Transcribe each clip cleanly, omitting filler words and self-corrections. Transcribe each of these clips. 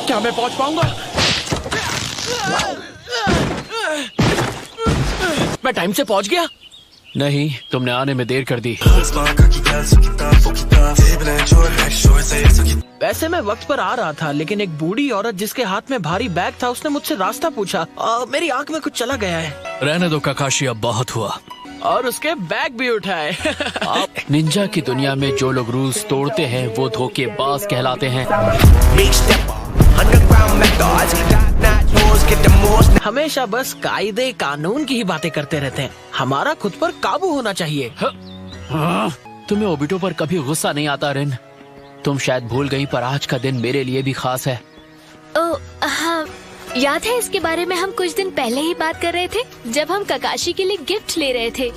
क्या मैं पहुंच पाऊंगा? मैं टाइम से पहुंच गया? नहीं, तुमने आने में देर कर दी। वैसे मैं वक्त पर आ रहा था, लेकिन एक बूढ़ी औरत जिसके हाथ में भारी बैग था, उसने मुझसे रास्ता पूछा। मेरी आंख में कुछ चला गया है। रहने दो काकाशी, अब बहुत हुआ। और उसके बैग भी उठाए। निंजा की दुनिया में जो लोग रूल्स तोड़ते हैं वो धोखेबाज कहलाते हैं। हमेशा बस कायदे कानून की ही बातें करते रहते हैं। हमारा खुद पर काबू होना चाहिए। तुम्हें ओबिटो पर कभी गुस्सा नहीं आता रिन? तुम शायद भूल गई, पर आज का दिन मेरे लिए भी खास है। हाँ, याद है इसके बारे में हम कुछ दिन पहले ही बात कर रहे थे, जब हम काकाशी के लिए गिफ्ट ले रहे थे।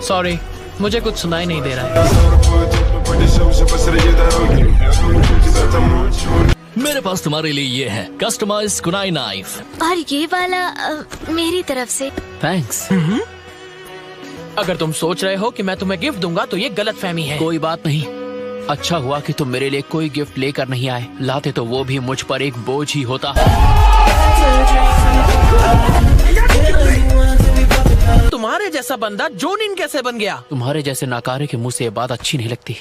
सॉरी, मुझे कुछ सुनाई नहीं दे रहा है। मेरे पास तुम्हारे लिए ये है, कस्टमाइज्ड कुनाई नाइफ। और ये वाला मेरी तरफ से। थैंक्स। अगर तुम सोच रहे हो कि मैं तुम्हें गिफ्ट दूंगा तो ये गलतफहमी है। कोई बात नहीं, अच्छा हुआ कि तुम मेरे लिए कोई गिफ्ट लेकर नहीं आए। लाते तो वो भी मुझ पर एक बोझ ही होता। तुम्हारे जैसा बंदा जोनिन कैसे बन गया? तुम्हारे जैसे नाकारे के मुंह से ये बात अच्छी नहीं लगती।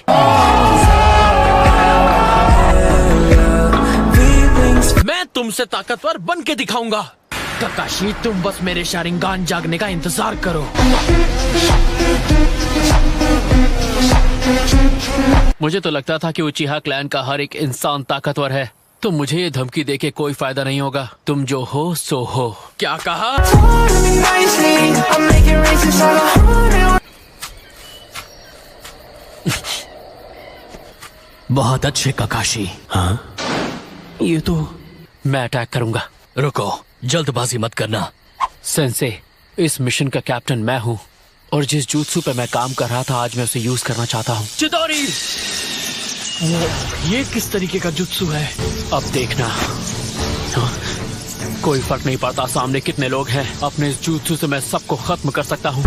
मैं तुमसे ताकतवर बन के दिखाऊंगा। काकाशी, तुम बस मेरे शारिंगान जागने का इंतजार करो। मुझे तो लगता था कि उचिहा क्लैन का हर एक इंसान ताकतवर है। तो मुझे ये धमकी देके कोई फायदा नहीं होगा। तुम जो हो सो हो। क्या कहा? बहुत अच्छे काकाशी। हाँ, ये तो मैं अटैक करूंगा। रुको, जल्दबाजी मत करना। सेंसे, इस मिशन का कैप्टन मैं हूँ, और जिस जूत्सु पे मैं काम कर रहा था आज मैं उसे यूज करना चाहता हूँ। चिदोरी! ये किस तरीके का जुत्सु है? अब देखना। हाँ, कोई फर्क नहीं पड़ता सामने कितने लोग हैं। अपने इस जूत्सु से मैं सबको खत्म कर सकता हूँ।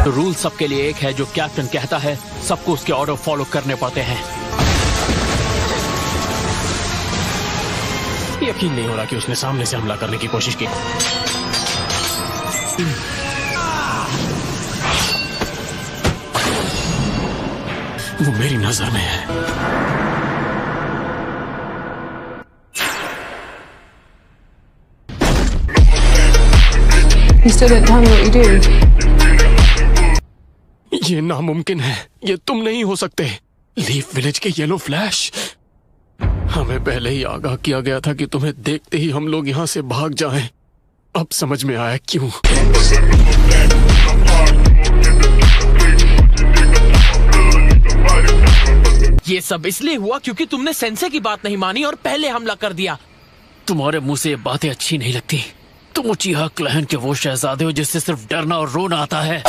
रूल सबके लिए एक है। जो कैप्टन कहता है सबको उसके ऑर्डर फॉलो करने पड़ते हैं। यकीन नहीं हो रहा कि उसने सामने से हमला करने की कोशिश की। वो मेरी नजर में है। You still don't tell me what you do. ये नामुमकिन है। ये तुम नहीं हो सकते। लीफ विलेज के येलो फ्लैश। हमें पहले ही आगाह किया गया था कि तुम्हें देखते ही हम लोग यहाँ से भाग जाएं। अब समझ में आया क्यों। ये सब इसलिए हुआ क्योंकि तुमने सेंसे की बात नहीं मानी और पहले हमला कर दिया। तुम्हारे मुंह से ये बातें अच्छी नहीं लगती। तुम उचिहा क्लैन के वो शहजादे हो जिससे सिर्फ डरना और रोना आता है।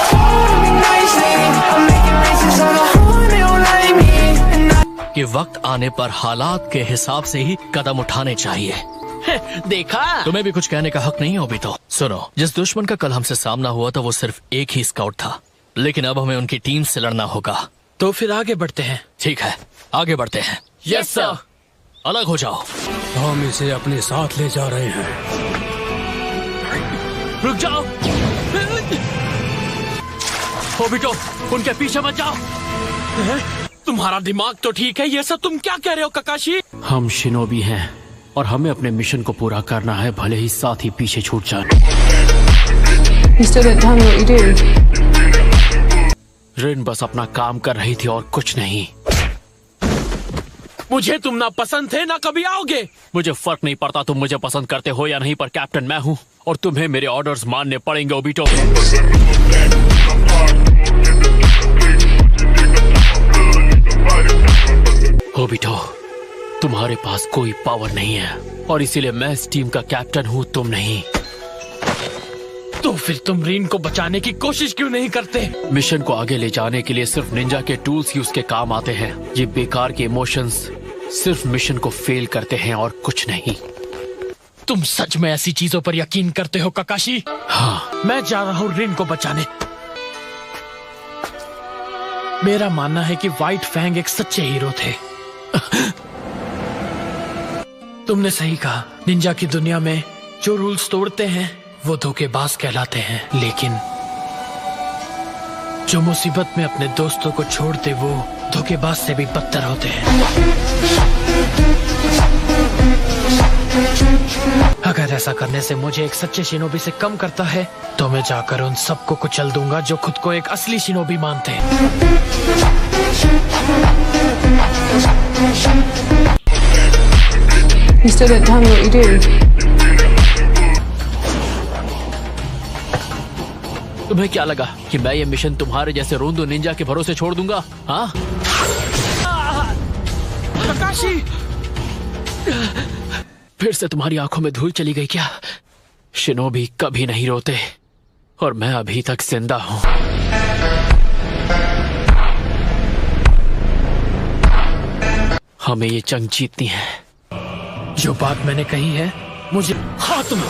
कि वक्त आने पर हालात के हिसाब से ही कदम उठाने चाहिए। देखा? तुम्हें भी कुछ कहने का हक नहीं है अभी तो। सुनो, जिस दुश्मन का कल हमसे सामना हुआ था वो सिर्फ एक ही स्काउट था, लेकिन अब हमें उनकी टीम से लड़ना होगा। तो फिर आगे बढ़ते हैं। ठीक है, आगे बढ़ते हैं। Yes sir. अलग हो जाओ। हम इसे अपने साथ ले जा रहे हैं। रुक जाओ। ओबिटो, उनके पीछे मत जाओ। तुम्हारा दिमाग तो ठीक है। ये सब तुम क्या कह रहे हो काकाशी? हम शिनोबी हैं और हमें अपने मिशन को पूरा करना है, भले ही साथ ही पीछे छूट जाए। You still don't tell me what you do. रिन बस अपना काम कर रही थी और कुछ नहीं। मुझे तुम ना पसंद थे ना कभी आओगे। मुझे फर्क नहीं पड़ता तुम मुझे पसंद करते हो या नहीं, पर कैप्टन मैं हूँ और तुम्हें मेरे ऑर्डर्स मानने पड़ेंगे ओबिटो। ओबिटो, तुम्हारे पास कोई पावर नहीं है और इसीलिए मैं इस टीम का कैप्टन हूँ, तुम नहीं। तो फिर तुम रीन को बचाने की कोशिश क्यों नहीं करते? मिशन को आगे ले जाने के लिए सिर्फ निंजा के टूल्स ही उसके काम आते हैं। ये बेकार के इमोशंस सिर्फ मिशन को फेल करते हैं और कुछ नहीं। तुम सच में ऐसी चीजों पर यकीन करते हो काकाशी? हाँ। मैं जा रहा हूँ रीन को बचाने। मेरा मानना है कि व्हाइट फैंग एक सच्चे हीरो थे। तुमने सही कहा, निंजा की दुनिया में जो रूल्स तोड़ते हैं वो धोखेबाज कहलाते हैं, लेकिन जो मुसीबत में अपने दोस्तों को छोड़ते वो धोखेबाज से भी बदतर होते हैं। अगर ऐसा करने से मुझे एक सच्चे शिनोबी से कम करता है तो मैं जाकर उन सबको कुचल दूंगा जो खुद को एक असली शिनोबी मानते हैं। You still didn't tell me what you do. तुम्हें क्या लगा कि मैं ये मिशन तुम्हारे जैसे रोंदो निंजा के भरोसे छोड़ दूंगा? हाँ? काकाशी! फिर से तुम्हारी आंखों में धूल चली गई क्या? शिनोबी कभी नहीं रोते और मैं अभी तक जिंदा हूँ। हमें ये जंग जीतनी है। जो बात मैंने कही है मुझे खात्म।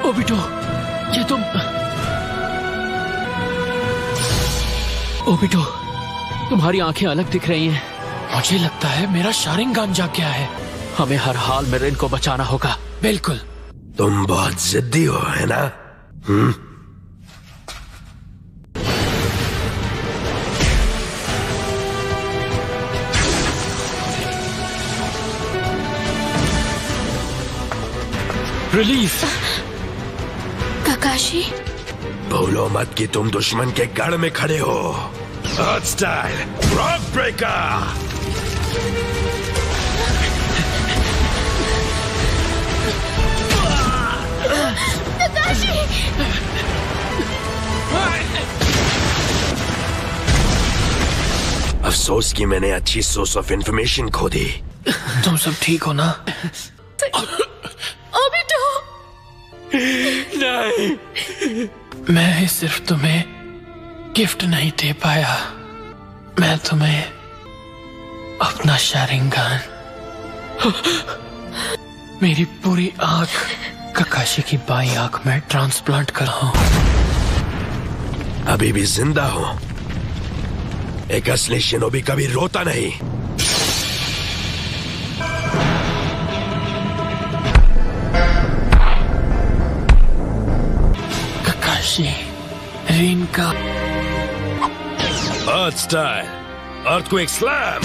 ओबिटो, ये तुम... ओबिटो, तुम्हारी आंखें अलग दिख रही हैं। मुझे लगता है मेरा शारिंगान जाग गया है। हमें हर हाल में रिन को बचाना होगा। बिल्कुल। तुम बहुत जिद्दी हो, है ना? रिलीफ। काकाशी, भूलो मत कि तुम दुश्मन के गढ़ में खड़े हो। अर्थ स्टाइल रॉक ब्रेकर। अफसोस कि मैंने अच्छी सोर्स ऑफ इंफॉर्मेशन खो दी। तुम सब ठीक हो ना? ओबिटो! नहीं। मैं सिर्फ तुम्हें गिफ्ट नहीं दे पाया, मैं तुम्हें अपना शारिंगान, मेरी पूरी आंख काकाशी की बाई आंख में ट्रांसप्लांट कर रहा हूं। अभी भी जिंदा हो। एक असली शिनोबी कभी रोता नहीं। काकाशी, रीन का अर्थ स्टाइल अर्थक्वेक स्लैम।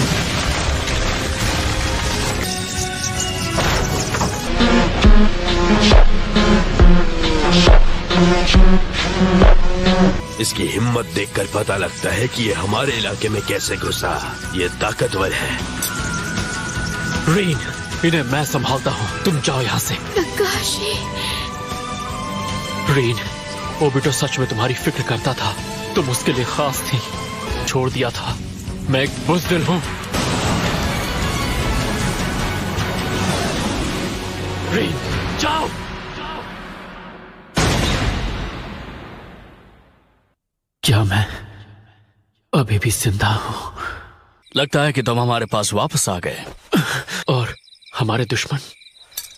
इसकी हिम्मत देखकर पता लगता है कि ये हमारे इलाके में कैसे घुसा। ये ताकतवर है। रीन, इन्हें मैं संभालता हूँ, तुम जाओ यहाँ से। काकाशी! रीन, ओबिटो सच में तुम्हारी फिक्र करता था। तुम उसके लिए खास थी। छोड़ दिया था। मैं एक बुज़दिल हूँ। रीन, जाओ। क्या मैं अभी भी जिंदा हूँ? लगता है कि तुम हमारे पास वापस आ गए। और हमारे दुश्मन,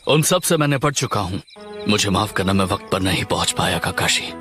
उन सब से मैं निपट चुका हूँ। मुझे माफ करना, मैं वक्त पर नहीं पहुंच पाया काकाशी।